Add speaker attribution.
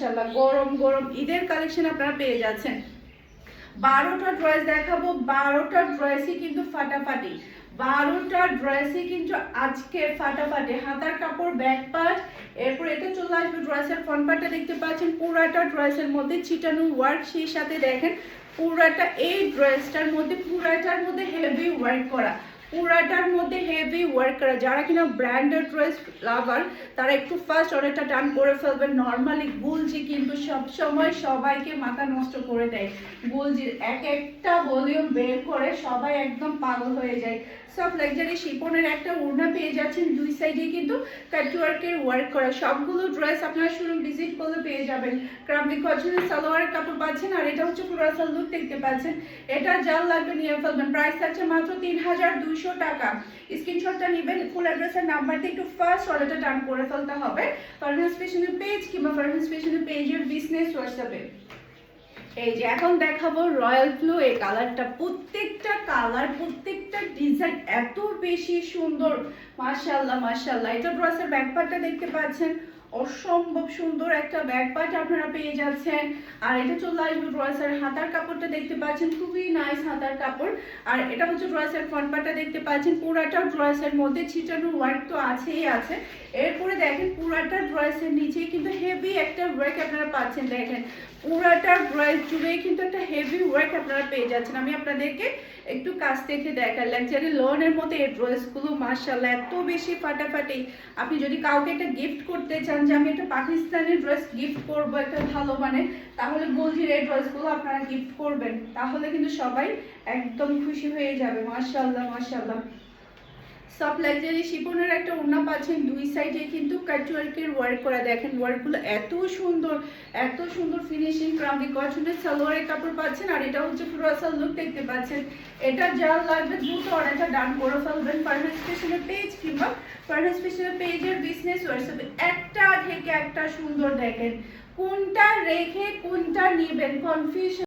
Speaker 1: মাশাআল্লাহ গরম গরম ঈদের কালেকশন আপনারা পেয়ে যাচ্ছেন। 12টা ড্রেস দেখাবো, 12টা ড্রেসই কিন্তু ফাটাফাটি, 12টা ড্রেসই কিন্তু আজকে ফাটাফাটি। হাতার কাপড়, ব্যাক পার্ট, এরপর এটা চলে আসবে ড্রেসের ফ্রন্ট পার্টটা দেখতে পাচ্ছেন পুরাটা ড্রেসের মধ্যে ছিটানো ওয়ার্ক, সেই সাথে দেখেন পুরাটা এই ড্রেসটার মধ্যে পুরাটার মধ্যে হেভি ওয়ার্ক করা, পুরাটার মধ্যে হেভি ওয়ার্ক করা। যারা কিনা ব্র্যান্ডেড ড্রেস লাভার তারা একটু ফার্স্ট অর্ডারটা টান করে ফেলবেন। নর্মালি গুলজি কিন্তু সবসময় সবাইকে মাথা নষ্ট করে দেয়, গুলজির এক একটা ভলিউম বের করে সবাই একদম পাগল হয়ে যায়। সব লাক্সারি শিপনের একটা ওড়না পেয়ে যাচ্ছেন, দুই সাইডে কিন্তু কাটওয়ার্কের ওয়ার্ক করা। সবগুলো ড্রেস আপনারা শুরু ভিজিট করলে পেয়ে যাবেন। ক্রাম্বি কটনের সালোয়ারের কাপড় পাচ্ছেন, আর এটা হচ্ছে পুরো লুক দেখতে পাচ্ছেন। এটা যার লাগবে নিয়ে ফেলবেন। প্রাইস থাকছে মাত্র 3200 টাকা। স্ক্রিনশটটা নেবেন, ফুল অ্যাড্রেসের নাম্বার দিয়ে একটু ফার্স্ট অর্ডারটা ডান করে ফেলতে হবে ফারহানাস ফ্যাশনের পেজ কিংবা ফারহানাস ফ্যাশনের পেজের বিজনেস হোয়াটসঅ্যাপে। এই যে এখন দেখাবো রয়্যাল ব্লু, এই কালারটা, প্রত্যেকটা কালার প্রত্যেকটা ডিজাইন এত বেশি সুন্দর, মাশাআল্লাহ মাশাআল্লাহ। এটা ড্রেসের ব্যাক পার্টটা দেখতে পাচ্ছেন, অসম্ভব সুন্দর একটা ব্যাক পার্ট আপনারা পেয়ে যাচ্ছেন। আর এটা চলে আসবে ড্রেসের হাতার কাপড়টা দেখতে পাচ্ছেন, খুবই নাইস হাতার কাপড়। আর এটা হচ্ছে ড্রেসের ফ্রন্ট পার্টটা দেখতে পাচ্ছেন, পুরাটা ড্রেসের মধ্যে ছিটানো ওয়ার্ক তো আছেই আছে। এরপরে দেখেন পুরাটা ড্রেসের নিচে কিন্তু হেভি একটা ওয়ার্ক আপনারা পাচ্ছেন। দেখেন পুরাটা ড্রেস জুড়ে কিন্তু একটা হেভি ওয়ার্ক আপনারা পেয়ে যাচ্ছেন। আমি আপনাদেরকে একটু কাছ থেকে দেখাই, লাক্সারি লোনের মধ্যে এই ড্রেসগুলো মাশাআল্লাহ এত বেশি ফাটাফাটি। আপনি যদি কাউকে একটা গিফট করতে চান যে আমি একটা পাকিস্তানি ড্রেস গিফট করবো একটা ভালো মানে, তাহলে গুলজির এই ড্রেসগুলো আপনারা গিফট করবেন, তাহলে কিন্তু সবাই একদম খুশি হয়ে যাবে। মাশাআল্লাহ মাশাআল্লাহ। সব লাক্সারি শিপনের একটা ওড়না পাচ্ছেন, দুই সাইডে কিন্তু কাটওয়ার্কের ওয়ার্ক করা। দেখেন ওয়ার্কগুলো এত সুন্দর ফিনিশিং। ক্রাম্বি কটনের সালোয়ারের কাপড় পাচ্ছেন, আর এটা হচ্ছে পুরো আসল লুক দেখতে পাচ্ছেন। এটা যা লাগবে দ্রুত অর্ডারটা ডান করে ফেলবেন ফারহানাস ফ্যাশনের পেজ কিংবা ফারহানাস ফ্যাশনের পেজের বিজনেস হোয়াটসঅ্যাপে। একটা থেকে একটা সুন্দর। দেখেন কোনটা রেখে কোনটা নেবেন কনফিউশন